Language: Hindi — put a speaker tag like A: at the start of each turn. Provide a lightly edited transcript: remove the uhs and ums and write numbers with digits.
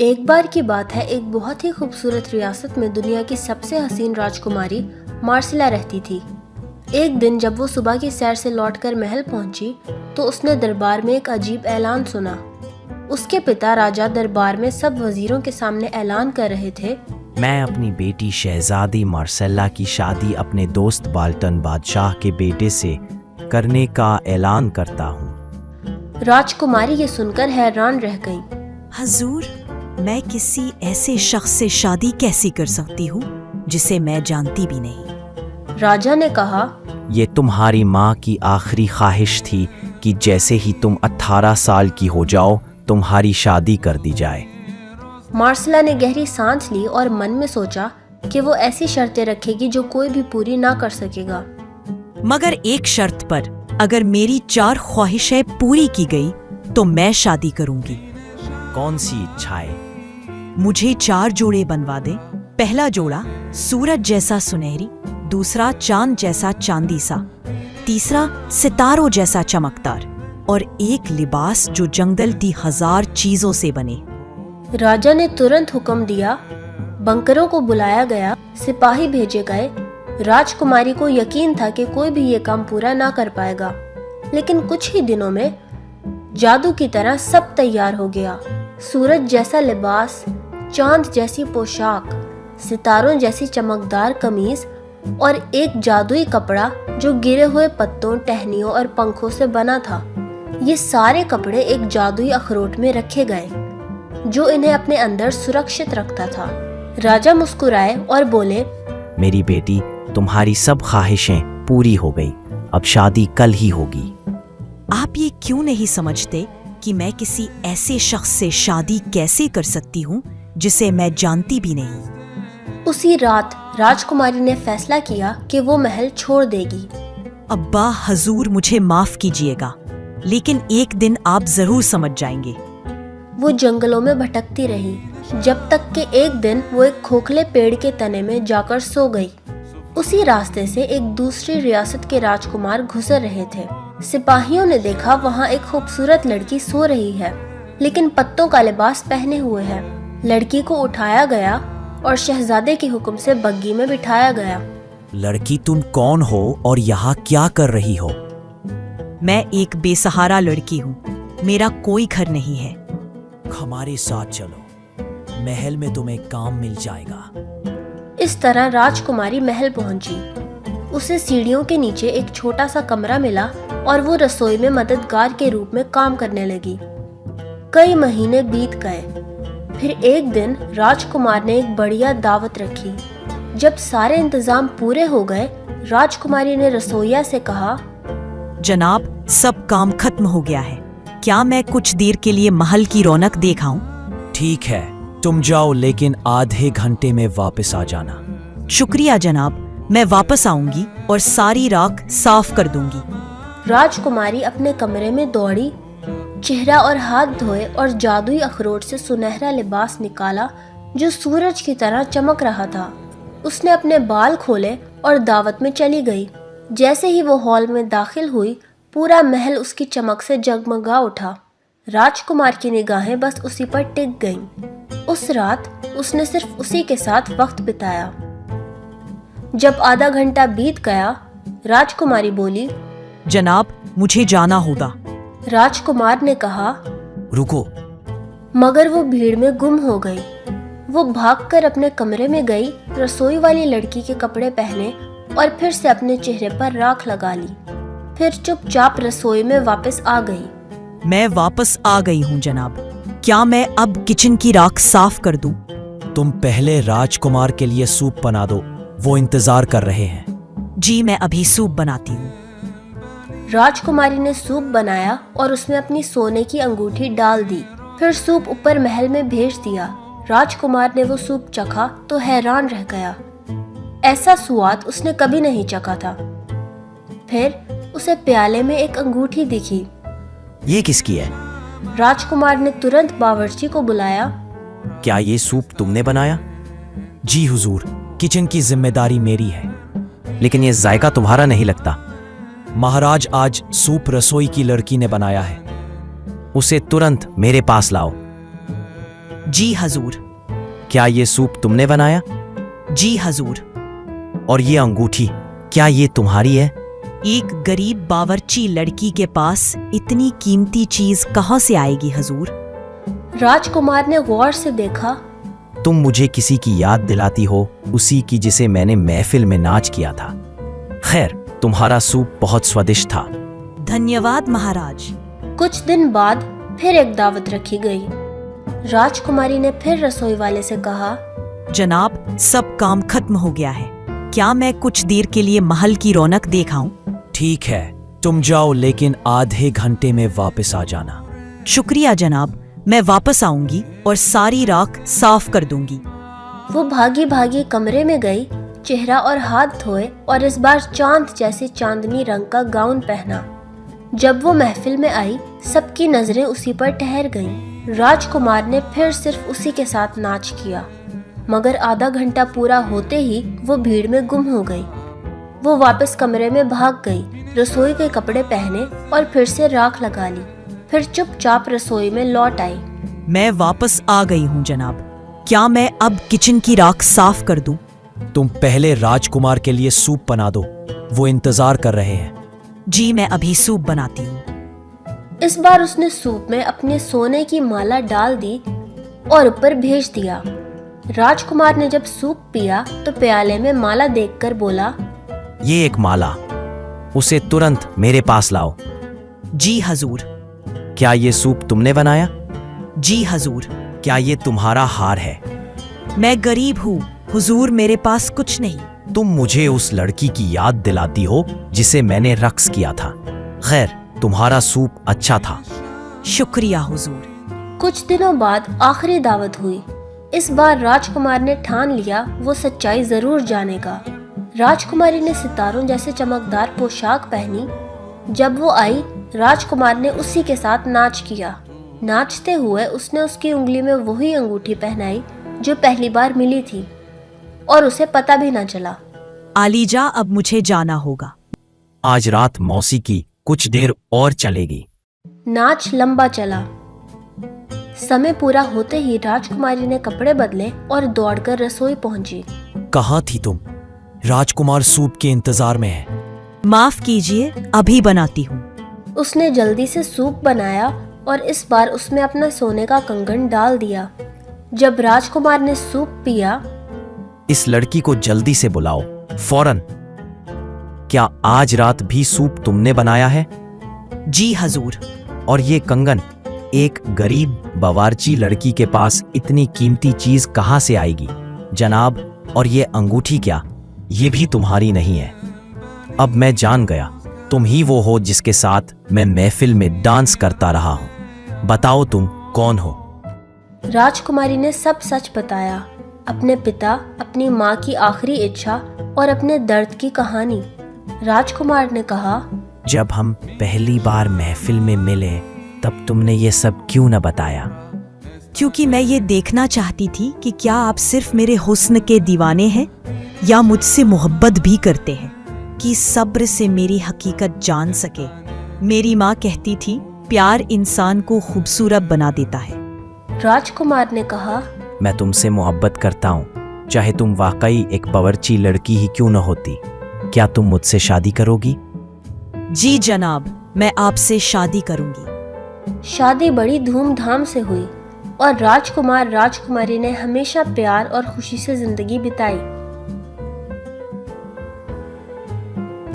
A: एक बार की बात है, एक बहुत ही खूबसूरत रियासत में दुनिया की सबसे हसीन राजकुमारी मार्सिला रहती थी। एक दिन जब वो सुबह की सैर से लौटकर महल पहुंची तो उसने दरबार में एक अजीब ऐलान सुना। उसके पिता राजा दरबार में सब वजीरों के सामने ऐलान कर रहे थे,
B: मैं अपनी बेटी शहजादी मार्सेला की शादी अपने दोस्त बाल्टन बादशाह के बेटे से करने का ऐलान करता हूँ।
A: राजकुमारी ये सुनकर हैरान रह गई।
C: हजूर, मैं किसी ऐसे शख्स से शादी कैसे कर सकती हूँ जिसे मैं जानती भी नहीं।
A: राजा ने कहा,
B: ये तुम्हारी माँ की आखिरी ख्वाहिश थी कि जैसे ही तुम 18 साल की हो जाओ तुम्हारी शादी कर दी जाए।
A: मार्सिला ने गहरी सांस ली और मन में सोचा कि वो ऐसी शर्तें रखेगी जो कोई भी पूरी ना कर सकेगा।
C: मगर एक शर्त पर, अगर मेरी 4 ख्वाहिशें पूरी की गई तो मैं शादी करूंगी।
B: कौन सी इच्छाएं?
C: मुझे 4 जोड़े बनवा दे। पहला जोड़ा सूरज जैसा सुनहरी, दूसरा चांद जैसा चांदी सा, तीसरा सितारों जैसा चमकदार और एक लिबास जो जंगल की 1000 चीजों से बने।
A: राजा ने तुरंत हुक्म दिया। बंकरों को बुलाया गया, सिपाही भेजे गए। राजकुमारी को यकीन था कि कोई भी ये काम पूरा ना कर पाएगा, लेकिन कुछ ही दिनों में जादू की तरह सब तैयार हो गया। सूरज जैसा लिबास, चांद जैसी पोशाक, सितारों जैसी चमकदार कमीज और एक जादुई कपड़ा जो गिरे हुए पत्तों, टहनियों और पंखों से बना था। ये सारे कपड़े एक जादुई अखरोट में रखे गए जो इन्हें अपने अंदर सुरक्षित रखता था। राजा मुस्कुराए और बोले,
B: मेरी बेटी, तुम्हारी सब ख्वाहिशें पूरी हो गई, अब शादी कल ही होगी।
C: आप ये क्यों नहीं समझते कि मैं किसी ऐसे शख्स से शादी कैसे कर सकती हूँ जिसे मैं जानती भी नहीं।
A: उसी रात राजकुमारी ने फैसला किया कि वो महल छोड़ देगी।
C: अब्बा, हजूर, मुझे माफ कीजिएगा, लेकिन एक दिन आप जरूर समझ जाएंगे।
A: वो जंगलों में भटकती रही जब तक कि एक दिन वो एक खोखले पेड़ के तने में जाकर सो गई। उसी रास्ते से एक दूसरी रियासत के राजकुमार गुजर रहे थे। सिपाहियों ने देखा वहाँ एक खूबसूरत लड़की सो रही है, लेकिन पत्तों का लिबास पहने हुए है। लड़की को उठाया गया और शहजादे के हुक्म से बग्गी में बिठाया गया।
B: लड़की, तुम कौन हो और यहाँ क्या कर रही हो?
C: मैं एक बेसहारा लड़की हूँ, मेरा कोई घर नहीं है।
B: हमारे साथ चलो, महल में तुम्हें काम मिल जाएगा।
A: इस तरह राजकुमारी महल पहुंची। उसे सीढ़ियों के नीचे एक छोटा सा कमरा मिला और वो रसोई में मददगार के रूप में काम करने लगी। कई महीने बीत गए। फिर एक दिन राजकुमार ने एक बढ़िया दावत रखी। जब सारे इंतजाम पूरे हो गए, राजकुमारी ने रसोइया से कहा,
C: जनाब, सब काम खत्म हो गया है, क्या मैं कुछ देर के लिए महल की रौनक देखाऊं?
B: ठीक है, तुम जाओ, लेकिन आधे घंटे में वापस आ जाना।
C: शुक्रिया जनाब, मैं वापस आऊंगी और सारी राख साफ कर दूंगी।
A: राजकुमारी अपने कमरे में दौड़ी, चेहरा और हाथ धोए और जादुई अखरोट से सुनहरा लिबास निकाला जो सूरज की तरह चमक रहा था। उसने अपने बाल खोले और दावत में चली गई। जैसे ही वो हॉल में दाखिल हुई, पूरा महल उसकी चमक से जगमगा उठा। राजकुमार की निगाहें बस उसी पर टिक गईं। उस रात उसने सिर्फ उसी के साथ वक्त बिताया। जब आधा घंटा बीत गया, राजकुमारी बोली,
C: जनाब, मुझे जाना होगा।
A: राजकुमार ने कहा,
B: रुको।
A: मगर वो भीड़ में गुम हो गई। वो भागकर अपने कमरे में गई, रसोई वाली लड़की के कपड़े पहने और फिर से अपने चेहरे पर राख लगा ली। फिर चुपचाप रसोई में वापस आ गई।
C: मैं वापस आ गई हूँ जनाब, क्या मैं अब किचन की राख साफ कर दूं?
B: तुम पहले राजकुमार के लिए सूप बना दो, वो इंतजार कर रहे हैं।
C: जी, मैं अभी सूप बनाती हूँ।
A: राजकुमारी ने सूप बनाया और उसमें अपनी सोने की अंगूठी डाल दी। फिर सूप ऊपर महल में भेज दिया। राजकुमार ने वो सूप चखा तो हैरान रह गया। ऐसा स्वाद उसने कभी नहीं चखा था। फिर उसे प्याले में एक अंगूठी दिखी।
B: ये किसकी है?
A: राजकुमार ने तुरंत बावर्ची को बुलाया।
B: क्या ये सूप तुमने बनाया? जी हुजूर, किचन की जिम्मेदारी मेरी है, लेकिन ये जायका तुम्हारा नहीं लगता। महाराज, आज सूप रसोई की लड़की ने बनाया है, उसे तुरंत मेरे पास लाओ।
C: जी हजूर।
B: क्या ये सूप तुमने बनाया?
C: जी हजूर।
B: और ये अंगूठी, क्या ये तुम्हारी है?
C: एक गरीब बावर्ची लड़की के पास इतनी कीमती चीज कहाँ से आएगी हजूर?
A: राजकुमार ने गौर से देखा।
B: तुम मुझे किसी की याद दिलाती हो, उसी की जिसे मैंने महफिल में नाच किया था। खैर, तुम्हारा सूप बहुत स्वादिष्ट था।
C: धन्यवाद महाराज।
A: कुछ दिन बाद फिर एक दावत रखी गई। राजकुमारी ने फिर रसोई वाले से कहा,
C: जनाब, सब काम खत्म हो गया है। क्या मैं कुछ देर के लिए महल की रौनक देख आऊं?
B: ठीक है, तुम जाओ, लेकिन आधे घंटे में वापस आ जाना।
C: शुक्रिया जनाब, मैं वापस आऊंगी और सारी राख साफ कर दूंगी।
A: वो भागी भागी कमरे में गई, चेहरा और हाथ धोए और इस बार चांद जैसे चांदनी रंग का गाउन पहना। जब वो महफिल में आई, सबकी नजरें उसी पर ठहर गईं। राजकुमार ने फिर सिर्फ उसी के साथ नाच किया, मगर आधा घंटा पूरा होते ही वो भीड़ में गुम हो गई। वो वापस कमरे में भाग गई, रसोई के कपड़े पहने और फिर से राख लगा ली। फिर चुपचाप रसोई में लौट आई।
C: मैं वापस आ गई हूँ जनाब। क्या मैं अब किचन की राख साफ कर दूं?
B: तुम पहले राजकुमार के लिए सूप बना दो, वो इंतजार कर रहे हैं।
C: जी, मैं अभी सूप बनाती हूँ।
A: इस बार उसने सूप में अपने सोने की माला डाल दी और ऊपर भेज दिया। राजकुमार ने जब सूप पिया तो प्याले में माला देखकर बोला,
B: ये एक माला, उसे तुरंत मेरे पास लाओ।
C: जी हजूर।
B: क्या ये सूप तुमने बनाया?
C: जी हजूर।
B: क्या ये तुम्हारा हार है?
C: मैं गरीब हूँ हुजूर, मेरे पास कुछ नहीं।
B: तुम मुझे उस लड़की की याद दिलाती हो जिसे मैंने रक्स किया था। खैर, तुम्हारा सूप अच्छा था।
C: शुक्रिया हुजूर।
A: कुछ दिनों बाद आखिरी दावत हुई। इस बार राजकुमार ने ठान लिया वो सच्चाई जरूर जानेगा। राजकुमारी ने सितारों जैसे चमकदार पोशाक पहनी। जब वो आई, राजकुमार ने उसी के साथ नाच किया। नाचते हुए उसने उसकी उंगली में वही अंगूठी पहनाई जो पहली बार मिली थी, और उसे पता भी न चला।
C: आलीजा, अब मुझे जाना होगा।
B: आज रात मौसीकी कुछ देर और चलेगी।
A: नाच लंबा चला। समय पूरा होते ही राजकुमारी ने कपड़े बदले और दौड़कर रसोई पहुंची।
B: कहाँ थी तुम? राजकुमार सूप के इंतजार में है।
C: माफ कीजिए, अभी बनाती हूँ।
A: उसने जल्दी से सूप बनाया और इस बार उसमें अपना सोने का कंगन डाल दिया। जब राजकुमार ने सूप पिया,
B: इस लड़की को जल्दी से बुलाओ, फौरन। क्या आज रात भी सूप तुमने बनाया है?
C: जी हजूर।
B: और ये कंगन, एक गरीब बवारची लड़की के पास इतनी कीमती चीज कहाँ से आएगी? जनाब, और ये अंगूठी क्या, ये भी तुम्हारी नहीं है। अब मैं जान गया, तुम ही वो हो जिसके साथ मैं महफिल में डांस करता रहा हूं। बताओ तुम कौन हो?
A: राजकुमारी ने सब सच बताया, अपने पिता, अपनी माँ की आखिरी इच्छा और अपने दर्द की कहानी। राजकुमार ने कहा,
B: जब हम पहली बार महफिल में मिले तब तुमने ये सब क्यों न बताया?
C: क्योंकि मैं ये देखना चाहती थी कि क्या आप सिर्फ मेरे हुस्न के दीवाने हैं या मुझसे मोहब्बत भी करते हैं, कि सब्र से मेरी हकीकत जान सके। मेरी माँ कहती थी, प्यार इंसान को खूबसूरत बना देता है।
A: राजकुमार ने कहा,
B: मैं तुमसे मोहब्बत करता हूँ, चाहे तुम वाकई एक बावर्ची लड़की ही क्यों न होती। क्या तुम मुझसे शादी करोगी?
C: जी जनाब, मैं आपसे शादी करूंगी।
A: शादी बड़ी धूमधाम से हुई और राजकुमार राजकुमारी ने हमेशा प्यार और खुशी से जिंदगी बिताई।